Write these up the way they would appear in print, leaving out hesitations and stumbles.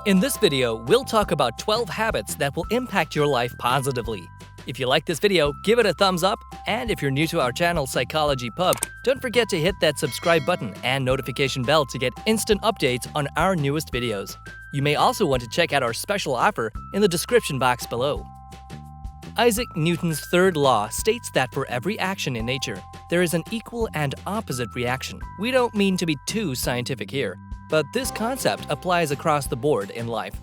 In this video, we'll talk about 12 habits that will impact your life positively. If you like this video, give it a thumbs up, and if you're new to our channel Psychology Pub, don't forget to hit that subscribe button and notification bell to get instant updates on our newest videos. You may also want to check out our special offer in the description box below. Isaac Newton's third law states that for every action in nature, there is an equal and opposite reaction. We don't mean to be too scientific here, but this concept applies across the board in life.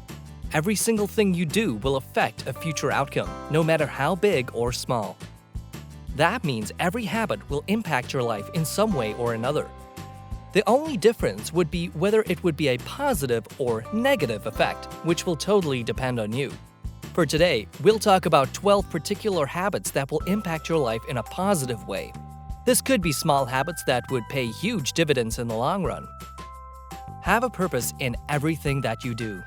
Every single thing you do will affect a future outcome, no matter how big or small. That means every habit will impact your life in some way or another. The only difference would be whether it would be a positive or negative effect, which will totally depend on you. For today, we'll talk about 12 particular habits that will impact your life in a positive way. This could be small habits that would pay huge dividends in the long run. Have a purpose in everything that you do.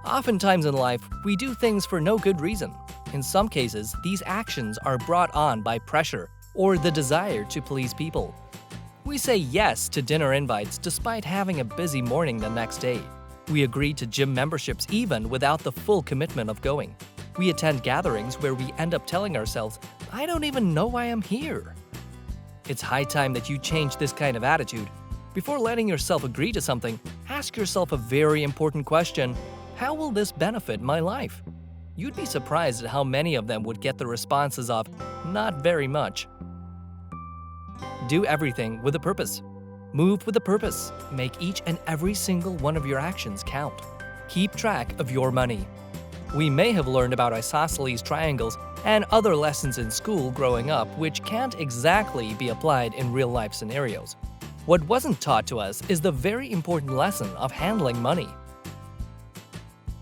Oftentimes in life, we do things for no good reason. In some cases, these actions are brought on by pressure or the desire to please people. We say yes to dinner invites despite having a busy morning the next day. We agree to gym memberships even without the full commitment of going. We attend gatherings where we end up telling ourselves, "I don't even know why I'm here." It's high time that you change this kind of attitude. Before letting yourself agree to something, ask yourself a very important question: how will this benefit my life? You'd be surprised at how many of them would get the responses of, "not very much." Do everything with a purpose. Move with a purpose. Make each and every single one of your actions count. Keep track of your money. We may have learned about isosceles triangles and other lessons in school growing up which can't exactly be applied in real-life scenarios. What wasn't taught to us is the very important lesson of handling money.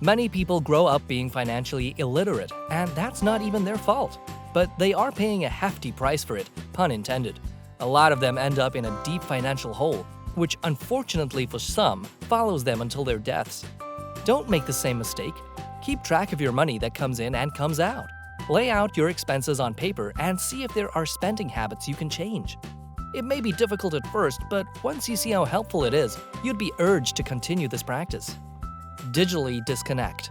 Many people grow up being financially illiterate, and that's not even their fault. But they are paying a hefty price for it, pun intended. A lot of them end up in a deep financial hole, which unfortunately for some, follows them until their deaths. Don't make the same mistake. Keep track of your money that comes in and comes out. Lay out your expenses on paper and see if there are spending habits you can change. It may be difficult at first, but once you see how helpful it is, you'd be urged to continue this practice. Digitally disconnect.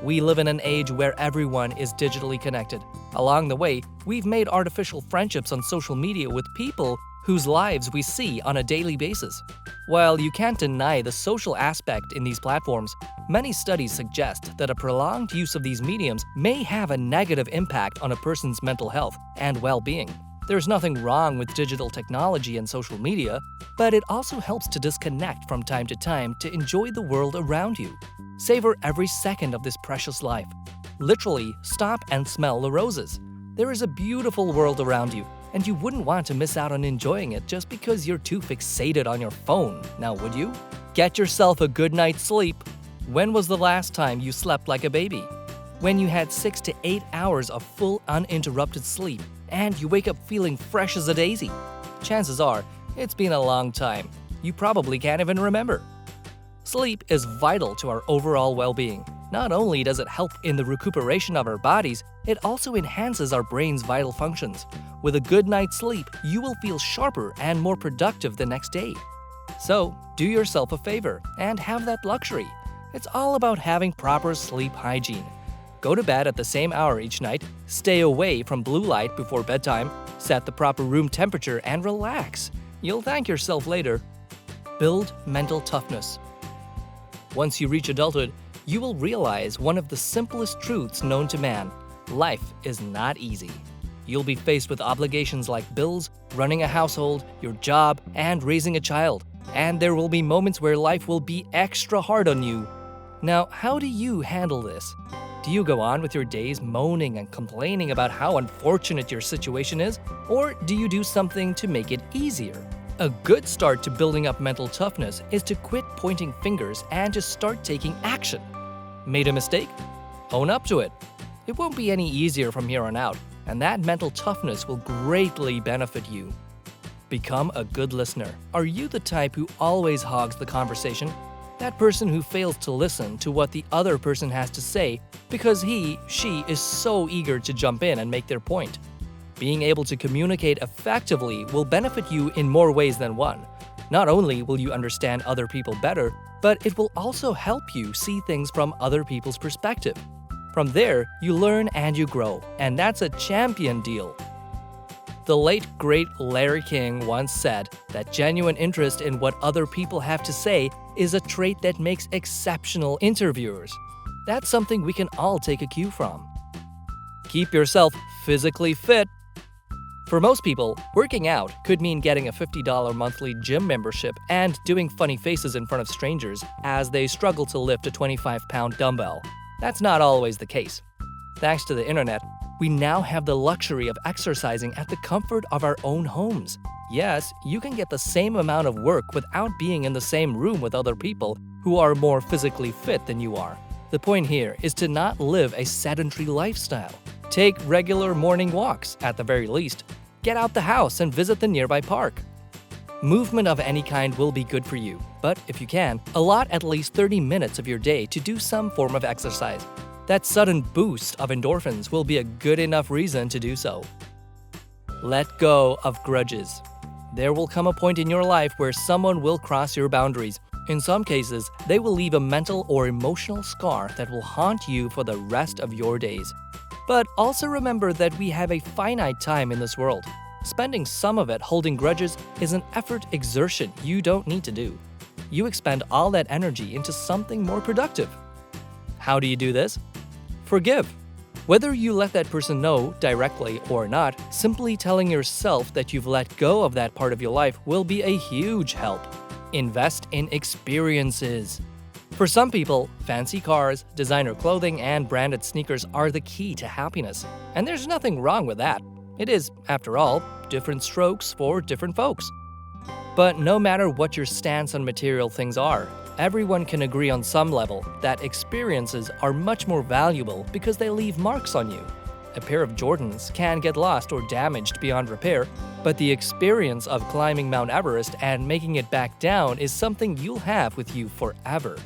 We live in an age where everyone is digitally connected. Along the way, we've made artificial friendships on social media with people whose lives we see on a daily basis. While you can't deny the social aspect in these platforms, many studies suggest that a prolonged use of these mediums may have a negative impact on a person's mental health and well-being. There's nothing wrong with digital technology and social media, but it also helps to disconnect from time to time to enjoy the world around you. Savor every second of this precious life. Literally, stop and smell the roses. There is a beautiful world around you, and you wouldn't want to miss out on enjoying it just because you're too fixated on your phone, now would you? Get yourself a good night's sleep. When was the last time you slept like a baby? When you had 6 to 8 hours of full uninterrupted sleep, and you wake up feeling fresh as a daisy. Chances are, it's been a long time. You probably can't even remember. Sleep is vital to our overall well-being. Not only does it help in the recuperation of our bodies, it also enhances our brain's vital functions. With a good night's sleep, you will feel sharper and more productive the next day. So, do yourself a favor and have that luxury. It's all about having proper sleep hygiene. Go to bed at the same hour each night, stay away from blue light before bedtime, set the proper room temperature, and relax. You'll thank yourself later. Build mental toughness. Once you reach adulthood, you will realize one of the simplest truths known to man: life is not easy. You'll be faced with obligations like bills, running a household, your job, and raising a child. And there will be moments where life will be extra hard on you. Now, how do you handle this? Do you go on with your days moaning and complaining about how unfortunate your situation is? Or do you do something to make it easier? A good start to building up mental toughness is to quit pointing fingers and to start taking action. Made a mistake? Own up to it. It won't be any easier from here on out, and that mental toughness will greatly benefit you. Become a good listener. Are you the type who always hogs the conversation? That person who fails to listen to what the other person has to say because she is so eager to jump in and make their point. Being able to communicate effectively will benefit you in more ways than one. Not only will you understand other people better, but it will also help you see things from other people's perspective. From there, you learn and you grow, and that's a champion deal. The late great Larry King once said that genuine interest in what other people have to say is a trait that makes exceptional interviewers. That's something we can all take a cue from. Keep yourself physically fit. For most people, working out could mean getting a $50 monthly gym membership and doing funny faces in front of strangers as they struggle to lift a 25-pound dumbbell. That's not always the case. Thanks to the internet, we now have the luxury of exercising at the comfort of our own homes. Yes, you can get the same amount of work without being in the same room with other people who are more physically fit than you are. The point here is to not live a sedentary lifestyle. Take regular morning walks, at the very least. Get out the house and visit the nearby park. Movement of any kind will be good for you, but if you can, allot at least 30 minutes of your day to do some form of exercise. That sudden boost of endorphins will be a good enough reason to do so. Let go of grudges. There will come a point in your life where someone will cross your boundaries. In some cases, they will leave a mental or emotional scar that will haunt you for the rest of your days. But also remember that we have a finite time in this world. Spending some of it holding grudges is an effort exertion you don't need to do. You expend all that energy into something more productive. How do you do this? Forgive. Whether you let that person know directly or not, simply telling yourself that you've let go of that part of your life will be a huge help. Invest in experiences. For some people, fancy cars, designer clothing, and branded sneakers are the key to happiness. And there's nothing wrong with that. It is, after all, different strokes for different folks. But no matter what your stance on material things are, everyone can agree on some level that experiences are much more valuable because they leave marks on you. A pair of Jordans can get lost or damaged beyond repair, but the experience of climbing Mount Everest and making it back down is something you'll have with you forever.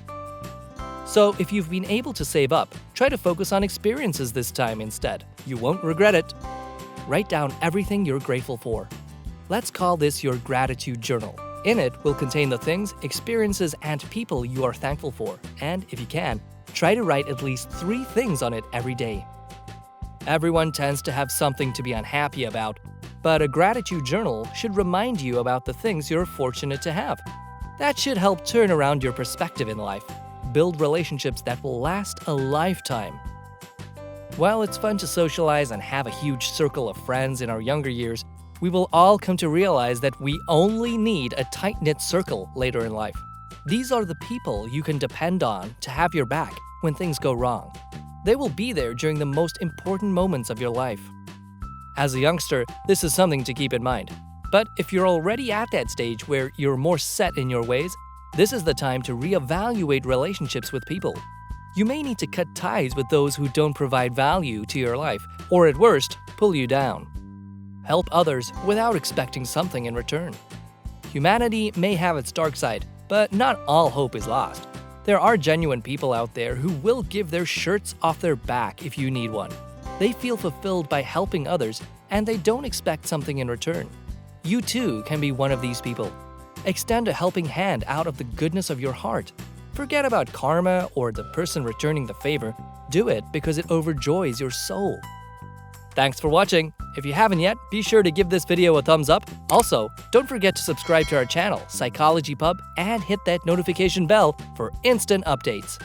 So if you've been able to save up, try to focus on experiences this time instead. You won't regret it. Write down everything you're grateful for. Let's call this your gratitude journal. In it will contain the things, experiences, and people you are thankful for. And if you can, try to write at least 3 things on it every day. Everyone tends to have something to be unhappy about, but a gratitude journal should remind you about the things you're fortunate to have. That should help turn around your perspective in life. Build relationships that will last a lifetime. While it's fun to socialize and have a huge circle of friends in our younger years, we will all come to realize that we only need a tight-knit circle later in life. These are the people you can depend on to have your back when things go wrong. They will be there during the most important moments of your life. As a youngster, this is something to keep in mind. But if you're already at that stage where you're more set in your ways, this is the time to reevaluate relationships with people. You may need to cut ties with those who don't provide value to your life, or at worst, pull you down. Help others without expecting something in return. Humanity may have its dark side, but not all hope is lost. There are genuine people out there who will give their shirts off their back if you need one. They feel fulfilled by helping others, and they don't expect something in return. You too can be one of these people. Extend a helping hand out of the goodness of your heart. Forget about karma or the person returning the favor. Do it because it overjoys your soul. Thanks for watching. If you haven't yet, be sure to give this video a thumbs up. Also, don't forget to subscribe to our channel, Psychology Pub, and hit that notification bell for instant updates.